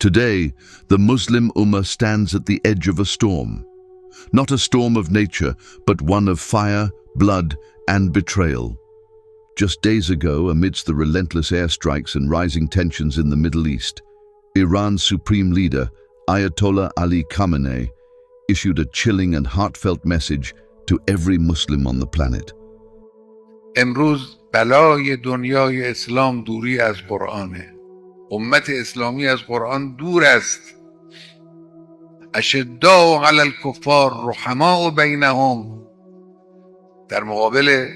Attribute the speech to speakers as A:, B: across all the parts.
A: Today, the Muslim Ummah stands at the edge of a storm. Not a storm of nature, but one of fire, blood, and betrayal. Just days ago, amidst the relentless airstrikes and rising tensions in the Middle East, Iran's supreme leader, Ayatollah Ali Khamenei, issued a chilling and heartfelt message to every Muslim on the planet.
B: امروز بلای دنیای اسلام دوری از قرآنه. امت اسلامی از قرآن دور است. اشداء علی الکفار رحماء بینهم. در مقابل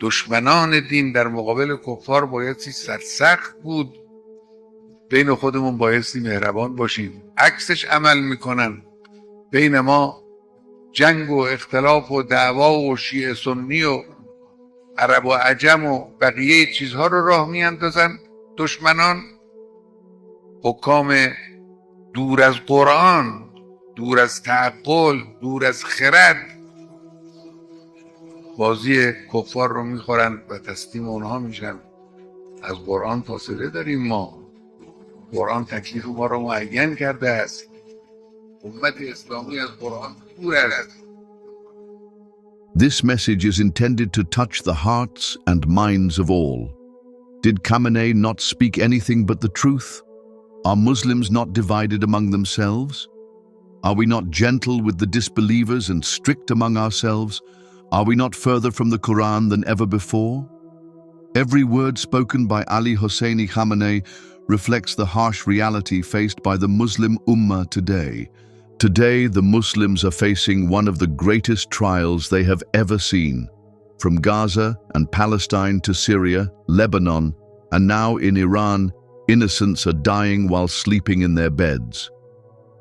B: دشمنان دین، در مقابل کفار بایستی سرسخت بود، بین خودمون بایستی مهربان باشیم. عکسش عمل میکنن. بین ما جنگ و اختلاف و دعوا و شیعه سنی و عرب و عجم و بقیه چیزها رو راه میاندازن دشمنان. حکام دور از قرآن، دور از تعقل، دور از خرد، بازی کفار رو میخورن و تسلیم اونها میشن. از قرآن فاصله داریم ما. قرآن تکلیف ما رو معین کرده است. امت اسلامی از قرآن دور است.
A: This message is intended to touch the hearts and minds of all. Did Khamenei not speak anything but the truth? Are Muslims not divided among themselves? Are we not gentle with the disbelievers and strict among ourselves? Are we not further from the Quran than ever before? Every word spoken by Ali Hosseini Khamenei reflects the harsh reality faced by the Muslim Ummah today. Today, the Muslims are facing one of the greatest trials they have ever seen. From Gaza and Palestine to Syria, Lebanon, and now in Iran, innocents are dying while sleeping in their beds.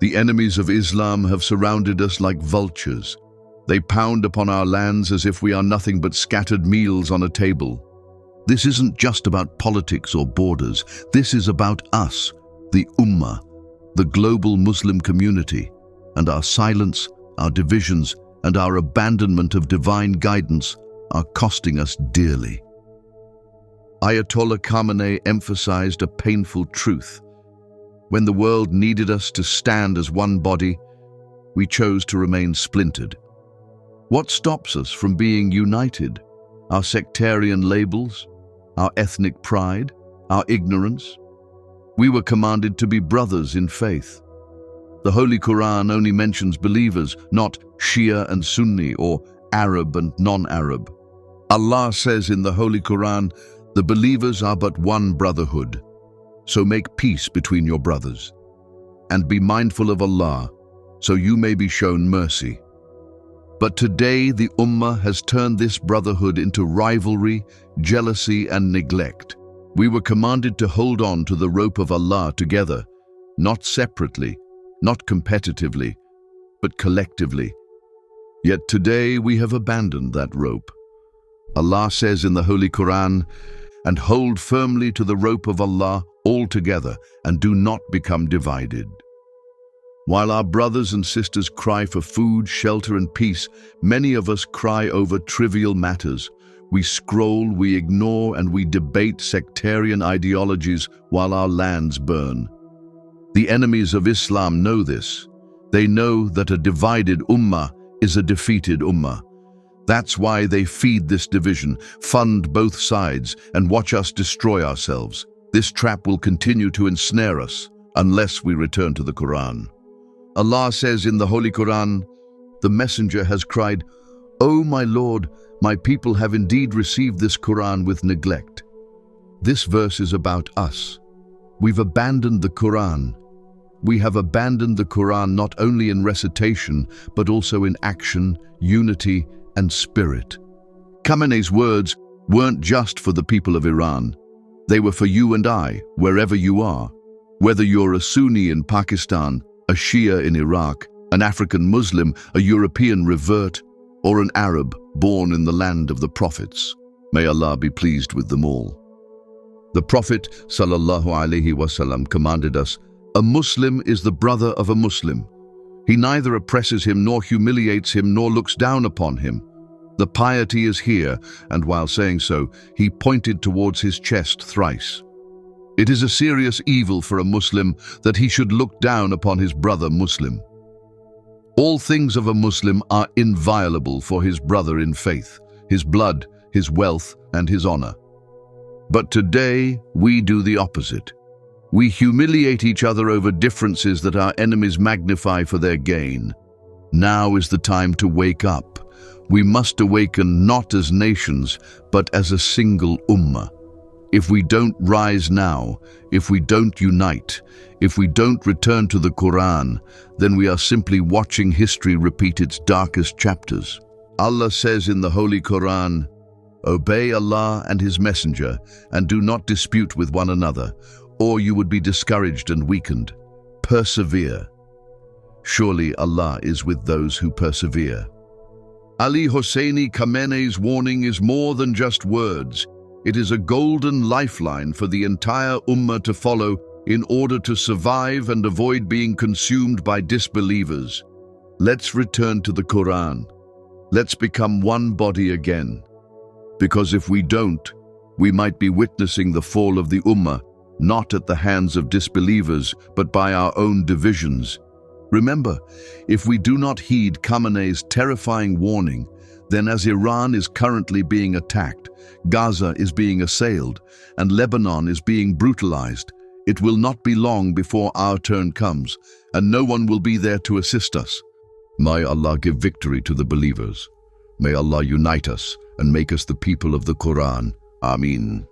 A: The enemies of Islam have surrounded us like vultures. They pound upon our lands as if we are nothing but scattered meals on a table. This isn't just about politics or borders. This is about us, the Ummah, the global Muslim community, and our silence, our divisions, and our abandonment of divine guidance are costing us dearly. Ayatollah Khamenei emphasized a painful truth. When the world needed us to stand as one body, we chose to remain splintered. What stops us from being united? Our sectarian labels? Our ethnic pride? Our ignorance? We were commanded to be brothers in faith. The Holy Quran only mentions believers, not Shia and Sunni or Arab and non-Arab. Allah says in the Holy Quran, the believers are but one brotherhood. So make peace between your brothers. And be mindful of Allah, so you may be shown mercy. But today the Ummah has turned this brotherhood into rivalry, jealousy, and neglect. We were commanded to hold on to the rope of Allah together, not separately, not competitively, but collectively. Yet today we have abandoned that rope. Allah says in the Holy Quran, and hold firmly to the rope of Allah altogether and do not become divided. While our brothers and sisters cry for food, shelter, and peace, many of us cry over trivial matters. We scroll, we ignore, and we debate sectarian ideologies while our lands burn. The enemies of Islam know this. They know that a divided ummah is a defeated ummah. That's why they feed this division, fund both sides, and watch us destroy ourselves. This trap will continue to ensnare us unless we return to the Quran. Allah says in the Holy Quran, the messenger has cried, "O my Lord, my people have indeed received this Quran with neglect." This verse is about us. We've abandoned the Quran. We have abandoned the Quran not only in recitation, but also in action, unity, and spirit. Khamenei's words weren't just for the people of Iran. They were for you and I, wherever you are. Whether you're a Sunni in Pakistan, a Shia in Iraq, an African Muslim, a European revert, or an Arab born in the land of the prophets. May Allah be pleased with them all. The Prophet ﷺ commanded us, a Muslim is the brother of a Muslim. He neither oppresses him nor humiliates him nor looks down upon him. The piety is here, and while saying so, he pointed towards his chest thrice. It is a serious evil for a Muslim that he should look down upon his brother Muslim. All things of a Muslim are inviolable for his brother in faith, his blood, his wealth, and his honor. But today, we do the opposite. We humiliate each other over differences that our enemies magnify for their gain. Now is the time to wake up. We must awaken not as nations, but as a single ummah. If we don't rise now, if we don't unite, if we don't return to the Quran, then we are simply watching history repeat its darkest chapters. Allah says in the Holy Quran, "Obey Allah and His Messenger, and do not dispute with one another, or you would be discouraged and weakened. Persevere. Surely Allah is with those who persevere." Ali Hosseini Khamenei's warning is more than just words. It is a golden lifeline for the entire Ummah to follow in order to survive and avoid being consumed by disbelievers. Let's return to the Quran. Let's become one body again. Because if we don't, we might be witnessing the fall of the Ummah, not at the hands of disbelievers, but by our own divisions. Remember, if we do not heed Khamenei's terrifying warning, then as Iran is currently being attacked, Gaza is being assailed, and Lebanon is being brutalized, it will not be long before our turn comes, and no one will be there to assist us. May Allah give victory to the believers. May Allah unite us and make us the people of the Quran. Aamin.